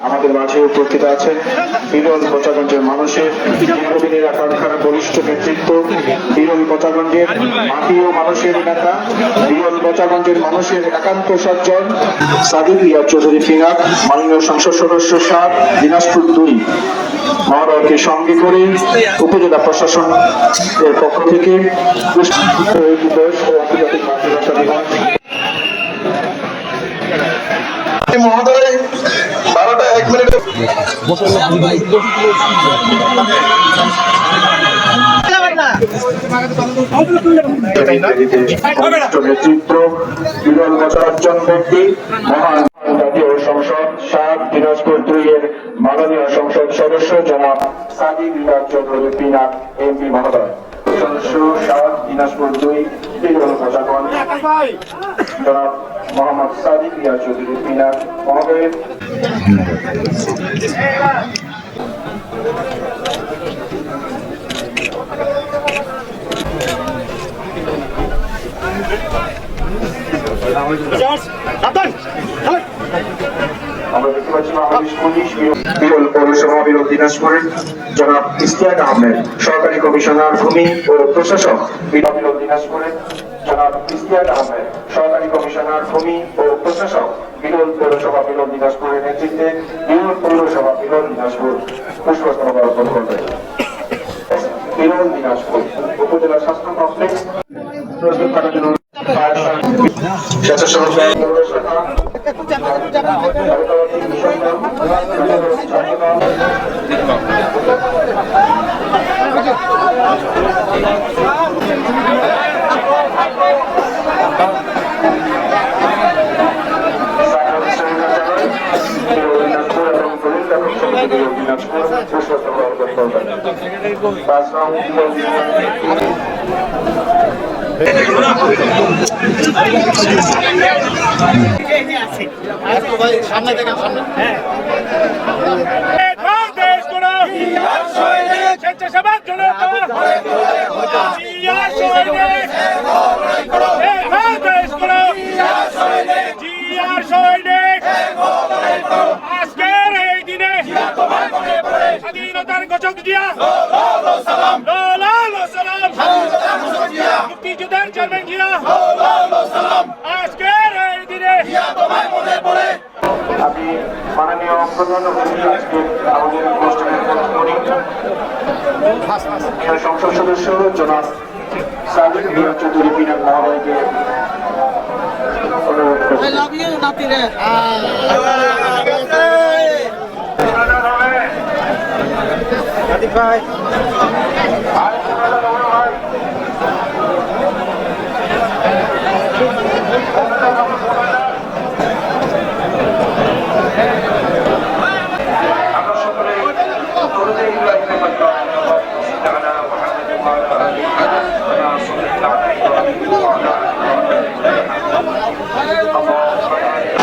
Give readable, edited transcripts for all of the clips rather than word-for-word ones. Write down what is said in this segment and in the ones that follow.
আমাদের মাঝে উপস্থিত আছেন বিরল কোচাগঞ্জের মানুষের দীর্ঘদিনের আকাঙ্ক্ষার বলিষ্ঠ নেতৃত্ব, বিরল কোচাগঞ্জের মাটি ও মানুষের নেতা, বিরল কোচাগঞ্জের মানুষের একান্ত সজ্জন সাদিক রিয়াজ চৌধুরী ফিনাক, মাননীয় সংসদ সদস্য ৭ দিনাজপুর ২ মহোদয়কে সঙ্গে করে উপজেলা প্রশাসনের পক্ষ থেকে দিবস ও আন্তর্জাতিক মাতৃভাষা দিবস মহোদয় ১২টা ১ মিনিটে নেতৃত্ব বিরল বছরার্জন ব্যক্তি মহান জাতীয় সংসদ ৭ দিনাজপুর ২ এর মাননীয় সংসদ সদস্য জনাব সাদিক রিয়াজ চৌধুরী পিনাক এমপি মহোদয়, সদস্য ৭ দিনাজপুর ২ বিরল কোচাগঞ্জ জনাব মোহাম্মদ সাদিক রিয়াজ চৌধুরী পিনাক মহোদয়ের আমরা দেখতে পাচ্ছি বাংলাদেশ পুলিশ বিরল পৌরসভা বিরল দিনাজপুরের জনাব ইশতিয়াক আহমেদ, সহকারী কমিশনার ভূমি ও প্রশাসক বিরল দিনাজপুরের জনাব ইশতিয়াক আহমেদ, সহকারী কমিশনার ভূমি ও প্রশাসক বিরল পৌরসভা বিরল দিনাজপুরের নেতৃত্বে বিরল পৌরসভা বিরল দিনাজপুর পুষ্পস্তবক অর্পণ করবে। বিরল দিনাজপুর উপজেলা স্বাস্থ্য কমপ্লেক্স প্রস্তুত করার জন্য স্বেচ্ছাসেবক সামনে দেখেন সামনে স্বেচ্ছাসেবক জনতা আজকের এই দিনে স্বাধীনতার ঘোষক জিয়া মুক্তিযুদ্ধের চেয়ারম্যান জিয়া আজকের এই দিনে আমি মাননীয় প্রধানমন্ত্রী আজকে আমাদের অনুষ্ঠানের সংসদ সদস্য জনাব সাদিক রিয়াজ চৌধুরী পিনাক মহোদয়কে অনুরোধ করছি।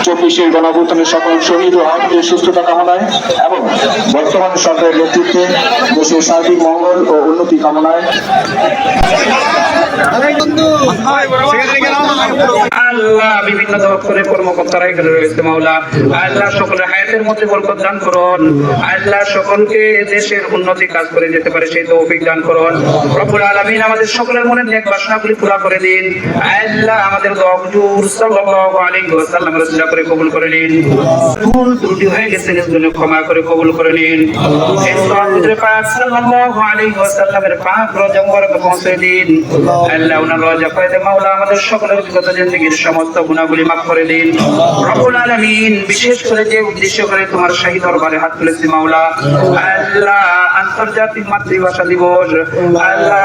চব্বিশের গণঅভ্যুত্থানের সকল শহীদ ও আহতদের সুস্থতা কামনায় এবং বর্তমান সরকারের নেতৃত্বে দেশের সার্বিক মঙ্গল ও উন্নতি কামনায় আল্লাহ বিভিন্ন দপ্তরের কর্মকর্তারা এখানে রয়েছে মাওলা, আল্লাহ সকলের হায়াতের মধ্যে বরকত দান করুন, আল্লাহ সকলকে দেশের উন্নতি কাজ করে যেতে পারে সেই তৌফিক দান করুন। রব্বুল আলামিন আমাদের সকলের মনের নেক বাসনাগুলি পুরা করে দিন। আল্লাহ আমাদের দোয়া হুজুর সাল্লাল্লাহু আলাইহি ওয়াসাল্লামের ওসিলা করে কবুল করে নিন। ভুল ত্রুটি হয়ে গেছে এর জন্য ক্ষমা করে কবুল করে নিন। এই হুজুর পাক সাল্লাল্লাহু আলাইহি ওয়াসাল্লামের পাক রওজা মুবারকে পৌঁছে দিন। আল্লাহ ওনার রওজা পাইতে মাওলা আমাদের সকলের বিগত জিন্দেগীর সমস্ত গুনাহগুলি মাফ করে দিন। রব্বুল আলামিন বিশেষ করে যে উদ্দেশ্য করে তোমার শাহী দরবারে হাত তুলেছি মাওলা, আল্লাহ আন্তর্জাতিক মাতৃভাষা দিবস, আল্লাহ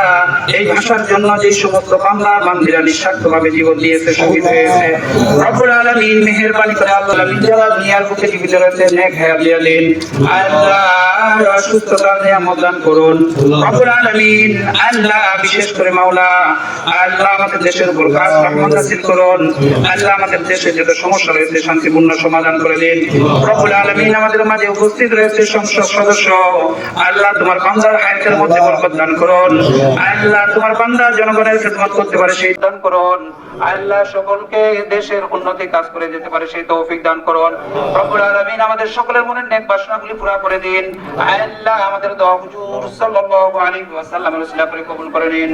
এই ভাষার জন্য যে সমস্ত বাংলা বান্দিরা নিঃস্বার্থভাবে জীবন দিয়েছে, শহীদ হয়েছে, রব্বুল আলামিন মেহেরবানি করে আল্লাহ যারা দুনিয়ার বুকে জীবিত রয়েছে নেক হায়াত দিয়া দিন। আল্লাহ সুস্থতা নিয়ামত দান করুন রব্বুল আলামিন। আল্লাহ বিশেষ করে মাওলা আল্লাহ আমাদের দেশের উপর খাস রহমত নাযিল করুন। আল্লাহ আমাদের দেশে যত সমস্যা রয়েছে শান্তিপূর্ণ সমাধান করে দিন রব্বুল আলামিন। আমাদের মাঝে উপস্থিত রয়েছে সংসদ সদস্য, আল্লাহ তোমার বান্দার হায়াতের মধ্যে বরকত দান করুন। আল্লাহ তোমার বান্দা জনগণের খেদমত করতে পারে সেই দান করুন। আল্লাহ সকলকে দেশের উন্নতি কাজ করে যেতে পারে সেই তৌফিক দান করুন রব্বুল আলামিন। আমাদের সকলের মনের নেক বাসনাগুলি পুরা করে দিন। আল্লাহ আমাদের দোয়া হুজুর সাল্লাল্লাহু আলাইহি ওয়াসাল্লামের উসিলা করে কবুল করে নিন।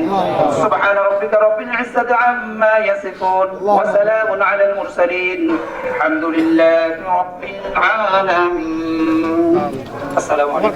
সুবহান রাব্বিকা রাব্বিল ইজ্জাতি আম্মা ইয়াসিফুন ওয়া সালামুন আলাল মুরসালিন আলহামদুলিল্লাহি রাব্বিল আলামিন। আসসালামু আলাইকুম।